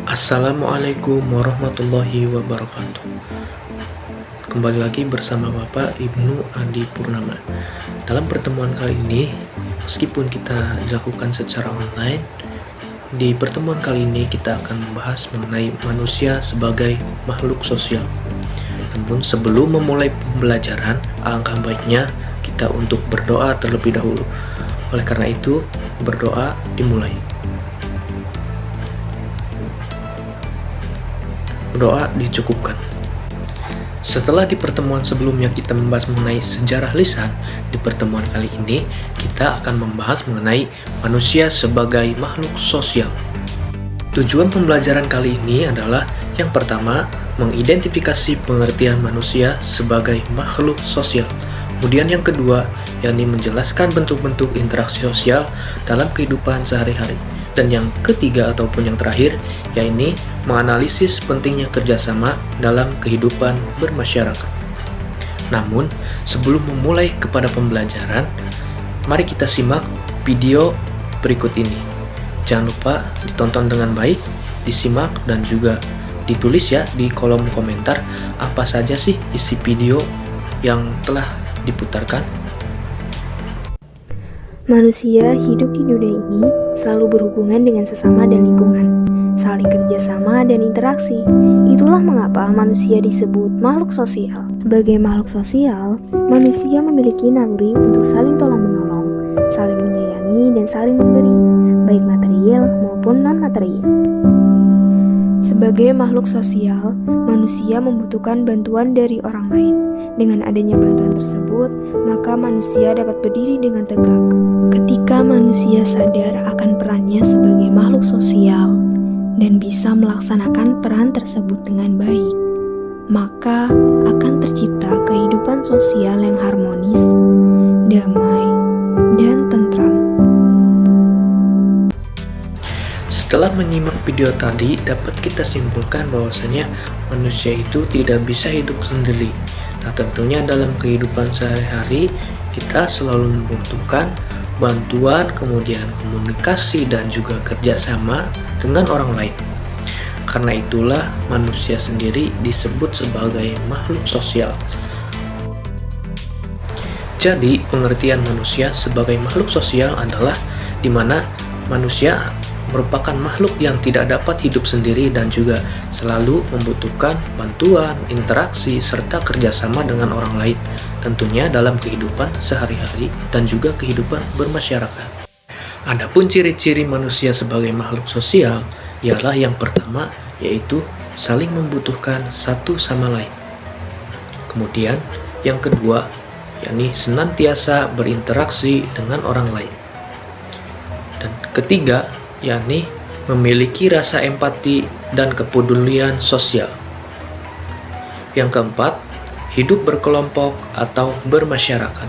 Assalamualaikum warahmatullahi wabarakatuh. Kembali lagi bersama Bapak Ibnu Andi Purnama. Dalam pertemuan kali ini, meskipun kita dilakukan secara online, di pertemuan kali ini kita akan membahas mengenai manusia sebagai makhluk sosial. Namun sebelum memulai pembelajaran, alangkah baiknya kita untuk berdoa terlebih dahulu. Oleh karena itu, berdoa dimulai. Doa dicukupkan. Setelah di pertemuan sebelumnya kita membahas mengenai sejarah lisan, di pertemuan kali ini kita akan membahas mengenai manusia sebagai makhluk sosial. Tujuan pembelajaran kali ini adalah yang pertama, mengidentifikasi pengertian manusia sebagai makhluk sosial. Kemudian yang kedua, yakni menjelaskan bentuk-bentuk interaksi sosial dalam kehidupan sehari-hari. Dan yang ketiga ataupun yang terakhir, yakni menganalisis pentingnya kerjasama dalam kehidupan bermasyarakat. Namun, sebelum memulai kepada pembelajaran, mari kita simak video berikut ini. Jangan lupa ditonton dengan baik, disimak, dan juga ditulis ya di kolom komentar apa saja sih isi video yang telah diputarkan. Manusia hidup di dunia ini selalu berhubungan dengan sesama dan lingkungan, saling kerjasama dan interaksi. Itulah mengapa manusia disebut makhluk sosial. Sebagai makhluk sosial, manusia memiliki naluri untuk saling tolong-menolong, saling menyayangi dan saling memberi, baik material maupun non-material. Sebagai makhluk sosial, manusia membutuhkan bantuan dari orang lain. Dengan adanya bantuan tersebut, maka manusia dapat berdiri dengan tegak. Ketika manusia sadar akan perannya sebagai makhluk sosial dan bisa melaksanakan peran tersebut dengan baik, maka akan tercipta kehidupan sosial yang harmonis, damai, dan tentram. Setelah menyimak video tadi, dapat kita simpulkan bahwasanya manusia itu tidak bisa hidup sendiri. Nah, tentunya dalam kehidupan sehari-hari kita selalu membutuhkan bantuan, kemudian komunikasi dan juga kerjasama dengan orang lain. Karena itulah manusia sendiri disebut sebagai makhluk sosial. Jadi, pengertian manusia sebagai makhluk sosial adalah di mana manusia merupakan makhluk yang tidak dapat hidup sendiri dan juga selalu membutuhkan bantuan, interaksi, serta kerjasama dengan orang lain, tentunya dalam kehidupan sehari-hari dan juga kehidupan bermasyarakat. Adapun ciri-ciri manusia sebagai makhluk sosial ialah yang pertama, yaitu saling membutuhkan satu sama lain. Kemudian yang kedua, yakni senantiasa berinteraksi dengan orang lain. Dan ketiga, yakni memiliki rasa empati dan kepedulian sosial. Yang keempat, hidup berkelompok atau bermasyarakat.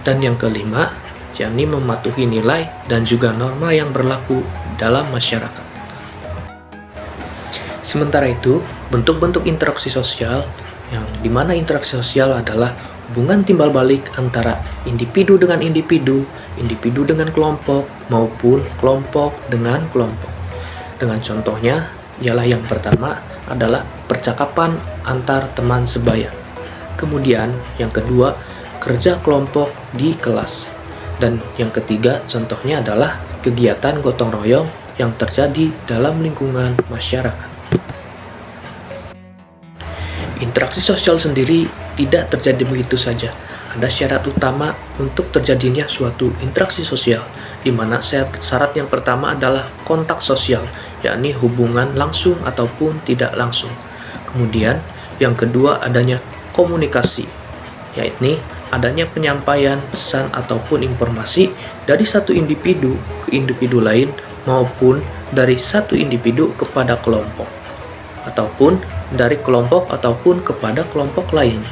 Dan yang kelima, yakni mematuhi nilai dan juga norma yang berlaku dalam masyarakat. Sementara itu, bentuk-bentuk interaksi sosial yang dimana interaksi sosial adalah hubungan timbal balik antara individu dengan individu, individu dengan kelompok, maupun kelompok dengan kelompok. Dengan contohnya, ialah yang pertama adalah percakapan antar teman sebaya. Kemudian, yang kedua, kerja kelompok di kelas. Dan yang ketiga, contohnya adalah kegiatan gotong royong yang terjadi dalam lingkungan masyarakat. Interaksi sosial sendiri tidak terjadi begitu saja. Ada syarat utama untuk terjadinya suatu interaksi sosial, di mana syarat yang pertama adalah kontak sosial, yakni hubungan langsung ataupun tidak langsung. Kemudian, yang kedua adanya komunikasi, yakni adanya penyampaian pesan ataupun informasi dari satu individu ke individu lain maupun dari satu individu kepada kelompok, ataupun dari kelompok ataupun kepada kelompok lainnya.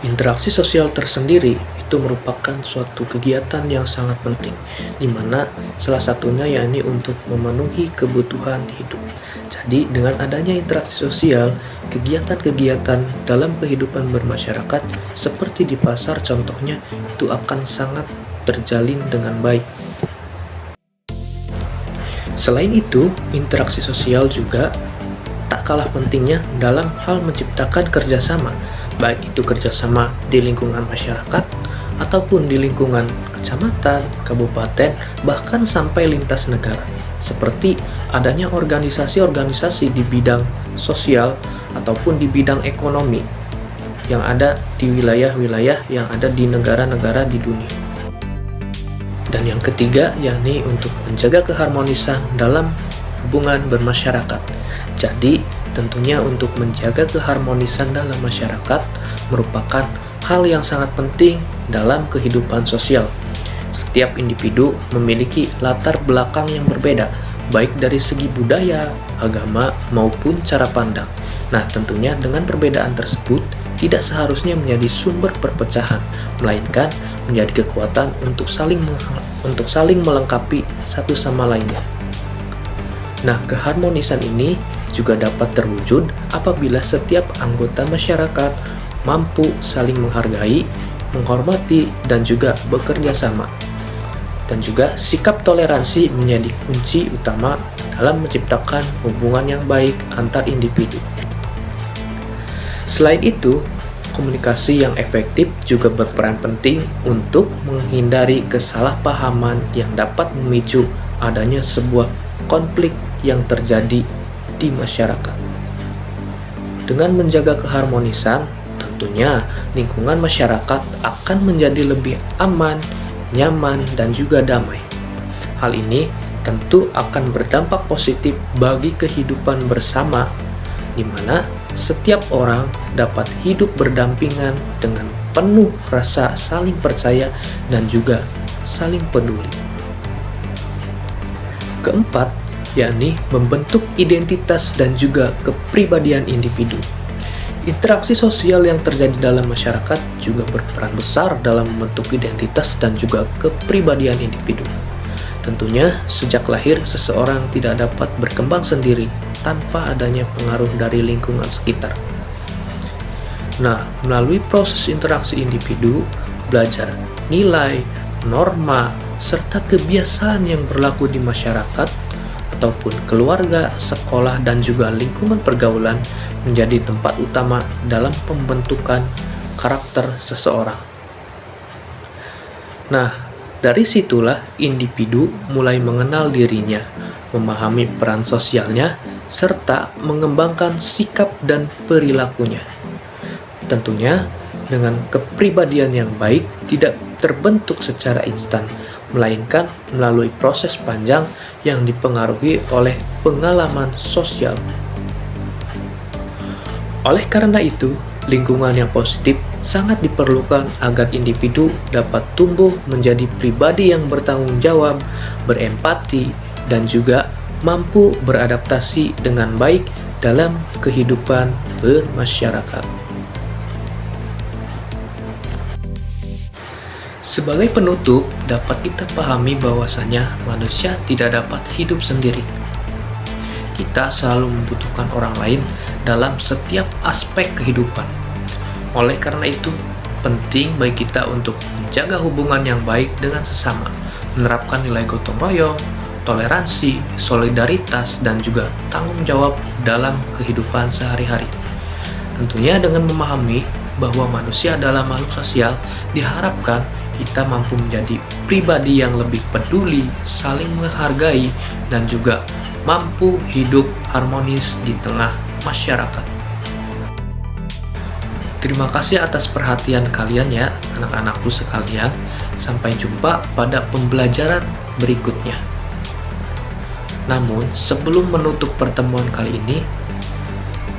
Interaksi sosial tersendiri itu merupakan suatu kegiatan yang sangat penting, di mana salah satunya yakni untuk memenuhi kebutuhan hidup. Jadi dengan adanya interaksi sosial, kegiatan-kegiatan dalam kehidupan bermasyarakat seperti di pasar contohnya itu akan sangat terjalin dengan baik. Selain itu, interaksi sosial juga tak kalah pentingnya dalam hal menciptakan kerjasama, baik itu kerjasama di lingkungan masyarakat ataupun di lingkungan kecamatan, kabupaten, bahkan sampai lintas negara. Seperti adanya organisasi-organisasi di bidang sosial ataupun di bidang ekonomi yang ada di wilayah-wilayah yang ada di negara-negara di dunia. Dan yang ketiga, yakni untuk menjaga keharmonisan dalam hubungan bermasyarakat. Jadi, tentunya untuk menjaga keharmonisan dalam masyarakat merupakan hal yang sangat penting dalam kehidupan sosial. Setiap individu memiliki latar belakang yang berbeda, baik dari segi budaya, agama, maupun cara pandang. Nah, tentunya dengan perbedaan tersebut tidak seharusnya menjadi sumber perpecahan, melainkan menjadi kekuatan untuk saling melengkapi satu sama lainnya. Nah, keharmonisan ini juga dapat terwujud apabila setiap anggota masyarakat mampu saling menghargai, menghormati, dan juga bekerja sama. Dan juga sikap toleransi menjadi kunci utama dalam menciptakan hubungan yang baik antar individu. Selain itu, komunikasi yang efektif juga berperan penting untuk menghindari kesalahpahaman yang dapat memicu adanya sebuah konflik yang terjadi di masyarakat. Dengan menjaga keharmonisan, tentunya lingkungan masyarakat akan menjadi lebih aman, nyaman, dan juga damai. Hal ini tentu akan berdampak positif bagi kehidupan bersama, di mana setiap orang dapat hidup berdampingan dengan penuh rasa saling percaya dan juga saling peduli. Keempat, yakni membentuk identitas dan juga kepribadian individu. Interaksi sosial yang terjadi dalam masyarakat juga berperan besar dalam membentuk identitas dan juga kepribadian individu. Tentunya, sejak lahir seseorang tidak dapat berkembang sendiri tanpa adanya pengaruh dari lingkungan sekitar. Nah, melalui proses interaksi individu, belajar nilai, norma, serta kebiasaan yang berlaku di masyarakat ataupun keluarga, sekolah, dan juga lingkungan pergaulan menjadi tempat utama dalam pembentukan karakter seseorang. Nah, dari situlah individu mulai mengenal dirinya, memahami peran sosialnya, serta mengembangkan sikap dan perilakunya. Tentunya, dengan kepribadian yang baik tidak terbentuk secara instan, melainkan melalui proses panjang yang dipengaruhi oleh pengalaman sosial. Oleh karena itu, lingkungan yang positif sangat diperlukan agar individu dapat tumbuh menjadi pribadi yang bertanggung jawab, berempati, dan juga mampu beradaptasi dengan baik dalam kehidupan bermasyarakat. Sebagai penutup, dapat kita pahami bahwasanya manusia tidak dapat hidup sendiri. Kita selalu membutuhkan orang lain dalam setiap aspek kehidupan. Oleh karena itu, penting bagi kita untuk menjaga hubungan yang baik dengan sesama, menerapkan nilai gotong royong, toleransi, solidaritas, dan juga tanggung jawab dalam kehidupan sehari-hari. Tentunya dengan memahami bahwa manusia adalah makhluk sosial, diharapkan kita mampu menjadi pribadi yang lebih peduli, saling menghargai, dan juga mampu hidup harmonis di tengah masyarakat. Terima kasih atas perhatian kalian ya, anak-anakku sekalian. Sampai jumpa pada pembelajaran berikutnya. Namun, sebelum menutup pertemuan kali ini,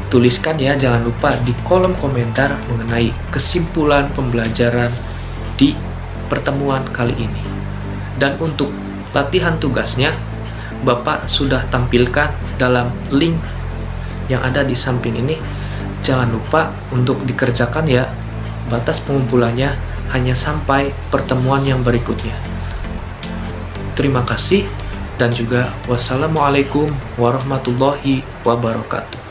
tuliskan ya, jangan lupa di kolom komentar mengenai kesimpulan pembelajaran di pertemuan kali ini. Dan untuk latihan tugasnya, Bapak sudah tampilkan dalam link yang ada di samping ini. Jangan lupa untuk dikerjakan ya. Batas pengumpulannya hanya sampai pertemuan yang berikutnya. Terima kasih dan juga wassalamualaikum warahmatullahi wabarakatuh.